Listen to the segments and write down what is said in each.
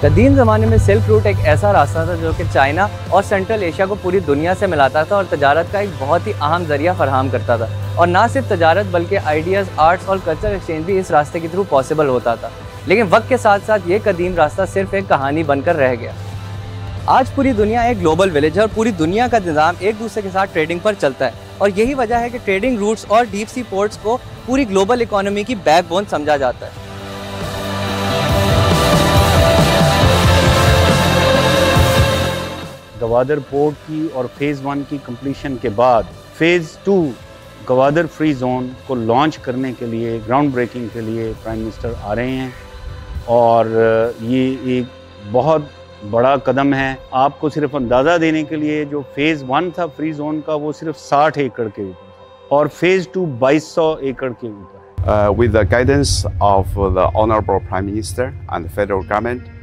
कदीम ज़माने में सिल्क रूट एक ऐसा रास्ता था जो कि चाइना और सेंट्रल एशिया को पूरी दुनिया से मिलाता था और तजारत का एक बहुत ही अहम ज़रिया फराहम करता था। और ना सिर्फ तजारत बल्कि आइडियाज़, आर्ट्स और कल्चर एक्सचेंज भी इस रास्ते के थ्रू पॉसिबल होता था। लेकिन वक्त के साथ साथ ये कदीम रास्ता सिर्फ एक कहानी बनकर रह गया। आज पूरी दुनिया एक ग्लोबल विलेज है और पूरी दुनिया का निज़ाम एक दूसरे के साथ ट्रेडिंग पर चलता है और यही वजह है कि ट्रेडिंग रूट्स और डीप सी पोर्ट्स को पूरी ग्लोबल इकोनॉमी की बैकबोन समझा जाता है। गवादर पोर्ट की और फेज़ 1 की कंप्लीशन के बाद फेज़ 2 गवादर फ्री जोन को लॉन्च करने के लिए, ग्राउंड ब्रेकिंग के लिए प्राइम मिनिस्टर आ रहे हैं और ये एक बहुत बड़ा कदम है। आपको सिर्फ अंदाज़ा देने के लिए, जो फेज़ 1 था फ्री जोन का वो सिर्फ 60 एकड़ के ऊपर था और फेज़ 2 2200 एकड़ के ऊपर है। With the guidance of the Honorable Prime Minister and the federal government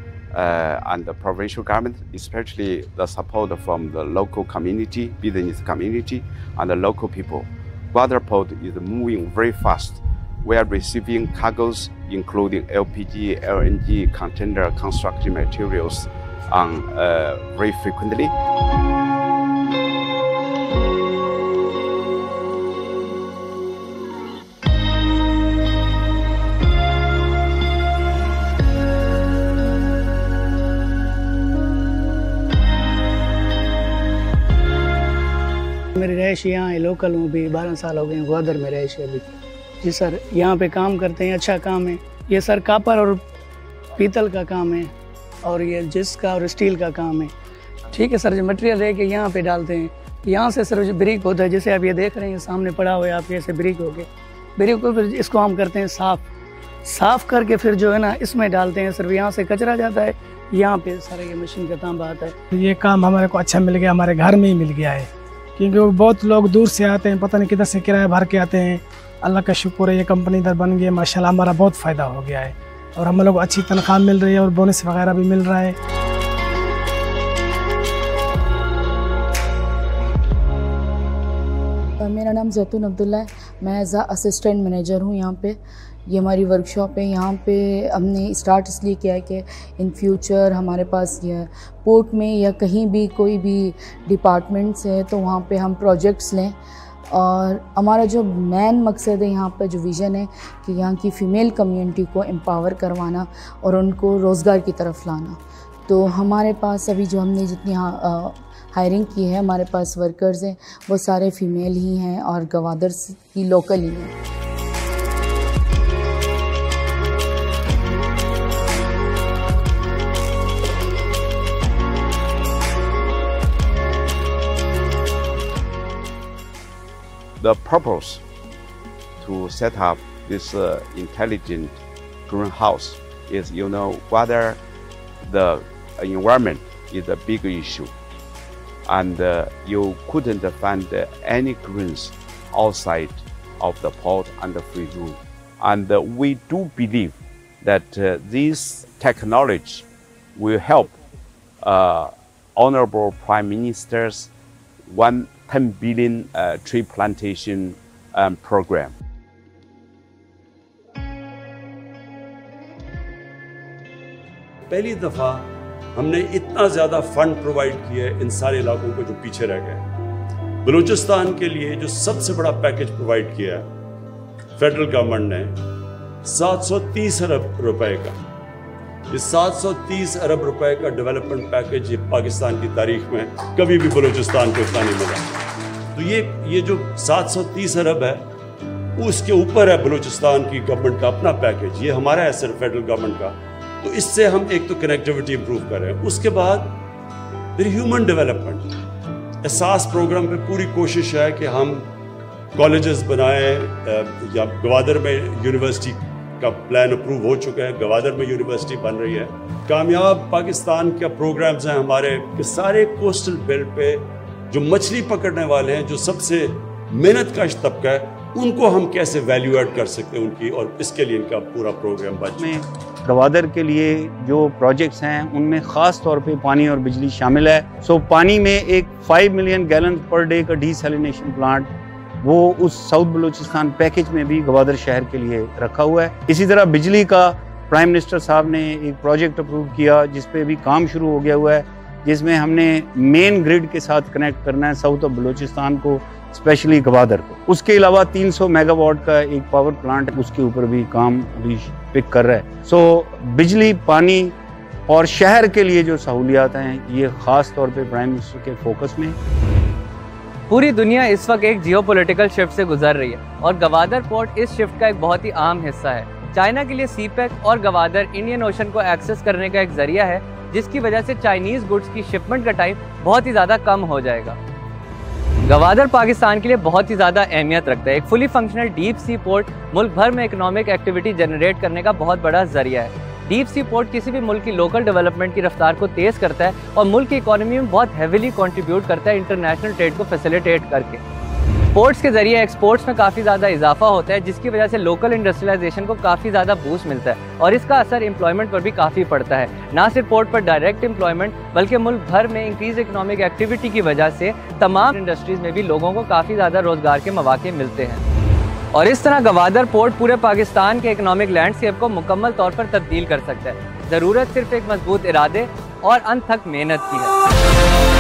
and the provincial government, especially the support from the local community, business community and the local people, Gwadar Port is moving very fast. We are receiving cargoes including LPG, LNG, container, construction materials very frequently. मेरी रहायश यहाँ है, local हूँ, भी 12 साल हो गए हैं, ग्वादर में रहायश है अभी। जी सर, यहाँ पे काम करते हैं, अच्छा काम है। ये सर कापर और पीतल का काम है और ये जिस का और स्टील का काम है। ठीक है सर, जो मटेरियल है कि यहाँ पे डालते हैं, यहाँ से सर जो ब्रिक होता है, जैसे आप ये देख रहे हैं सामने पड़ा हुआ है आपके, ऐसे ब्रिक हो गए। ब्रिक को फिर इसको हम करते हैं साफ़ करके फिर जो है ना इसमें डालते हैं सर। यहाँ से कचरा जाता है, यहाँ पे सारा ये मशीन का तांबा आता है। ये काम हमारे को अच्छा मिल गया, हमारे घर में ही मिल गया है, क्योंकि वो बहुत लोग दूर से आते हैं, पता नहीं किधर से किराया भर के आते हैं। अल्लाह का शुक्र है, ये कंपनी इधर बन गई, माशाल्लाह हमारा बहुत फ़ायदा हो गया है और हम लोग को अच्छी तनख्वाह मिल रही है और बोनस वगैरह भी मिल रहा है। मेरा नाम जैतून अब्दुल्ला है, मैं एज असिस्टेंट मैनेजर हूँ यहाँ पे। ये हमारी वर्कशॉप है। यहाँ पे हमने स्टार्ट इसलिए किया है कि इन फ्यूचर हमारे पास ये पोर्ट में या कहीं भी कोई भी डिपार्टमेंट्स है तो वहाँ पे हम प्रोजेक्ट्स लें। और हमारा जो मेन मकसद है यहाँ पर, जो विज़न है कि यहाँ की फ़ीमेल कम्युनिटी को एम्पावर करवाना और उनको रोज़गार की तरफ लाना। तो हमारे पास अभी जो हमने जितनी हायरिंग की है, हमारे पास वर्कर्स हैं वो सारे फ़ीमेल ही हैं और गवादर की लोकल ही हैं। The purpose to set up this intelligent greenhouse is, whether the environment is a big issue, and you couldn't find any greens outside of the port and the free zone. And we do believe that this technology will help Honorable Prime Minister's 10 billion tree plantation program. पहली दफ़ा हमने इतना ज़्यादा fund provide किया है इन सारे इलाकों को जो पीछे रह गए। बलूचिस्तान के लिए जो सबसे बड़ा पैकेज प्रोवाइड किया फेडरल गवर्नमेंट ने 730 अरब रुपए का। ये 730 अरब रुपए का डेवलपमेंट पैकेज ये पाकिस्तान की तारीख में कभी भी बलूचिस्तान को इतना नहीं मिला। तो ये जो 730 अरब है उसके ऊपर है बलूचिस्तान की गवर्नमेंट का अपना पैकेज। ये हमारा है सिर्फ फेडरल गवर्नमेंट का। तो इससे हम एक तो कनेक्टिविटी इंप्रूव कर रहे हैं। उसके बाद फिर ह्यूमन डेवलपमेंट एहसास प्रोग्राम पे पूरी कोशिश है कि हम कॉलेजेस बनाएं या गवादर में यूनिवर्सिटी का प्लान अप्रूव हो चुका है, गवादर में यूनिवर्सिटी बन रही है। कामयाब पाकिस्तान के प्रोग्राम्स हैं हमारे कि सारे कोस्टल बेल्ट पे जो मछली पकड़ने वाले हैं, जो सबसे मेहनत कश तबका है, उनको हम कैसे वैल्यू ऐड कर सकते हैं उनकी, और इसके लिए इनका पूरा प्रोग्राम बन। गवादर के लिए जो प्रोजेक्ट्स हैं उनमें ख़ास तौर पे पानी और बिजली शामिल है। सो पानी में एक 5 मिलियन गैलन पर डे का डीसैलिनेशन प्लांट वो उस साउथ बलूचिस्तान पैकेज में भी गवादर शहर के लिए रखा हुआ है। इसी तरह बिजली का प्राइम मिनिस्टर साहब ने एक प्रोजेक्ट अप्रूव किया जिस पे भी काम शुरू हो गया हुआ है, जिसमें हमने मेन ग्रिड के साथ कनेक्ट करना है साउथ ऑफ बलूचिस्तान को, स्पेशली गवादर को। उसके अलावा 300 मेगावाट का एक पावर प्लांट है, उसके ऊपर भी काम अभी पिक कर रहा है। सो बिजली, पानी और शहर के लिए जो सहूलियात हैं, ये ख़ास तौर पे प्राइम मिनिस्टर के फोकस में। पूरी दुनिया इस वक्त एक जियोपॉलिटिकल शिफ्ट से गुजर रही है और गवादर पोर्ट इस शिफ्ट का एक बहुत ही अहम हिस्सा है। चाइना के लिए सीपेक और गवादर इंडियन ओशन को एक्सेस करने का एक जरिया है, जिसकी वजह से चाइनीज गुड्स की शिपमेंट का टाइम बहुत ही ज़्यादा कम हो जाएगा। गवादर पाकिस्तान के लिए बहुत ही ज़्यादा अहमियत रखता है। एक fully functional deep sea port मुल्क भर में इकोनॉमिक एक्टिविटी जनरेट करने का बहुत बड़ा जरिया है। डीप सी पोर्ट किसी भी मुल्क की लोकल डेवलपमेंट की रफ्तार को तेज़ करता है और मुल्क की इकोनॉमी में बहुत हेविली कंट्रीब्यूट करता है इंटरनेशनल ट्रेड को फैसिलिटेट करके। पोर्ट्स के जरिए एक्सपोर्ट्स में काफ़ी ज़्यादा इजाफा होता है, जिसकी वजह से लोकल इंडस्ट्रियलाइजेशन को काफ़ी ज़्यादा बूस्ट मिलता है और इसका असर एम्प्लॉयमेंट पर भी काफ़ी पड़ता है। ना सिर्फ पोर्ट पर डायरेक्ट एम्प्लॉयमेंट, बल्कि मुल्क भर में इंक्रीज इकोनॉमिक एक्टिविटी की वजह से तमाम इंडस्ट्रीज़ में भी लोगों को काफ़ी ज़्यादा रोज़गार के मौके मिलते हैं। और इस तरह गवादर पोर्ट पूरे पाकिस्तान के इकोनॉमिक लैंडस्केप को मुकम्मल तौर पर तब्दील कर सकता है। ज़रूरत सिर्फ एक मजबूत इरादे और अनथक मेहनत की है।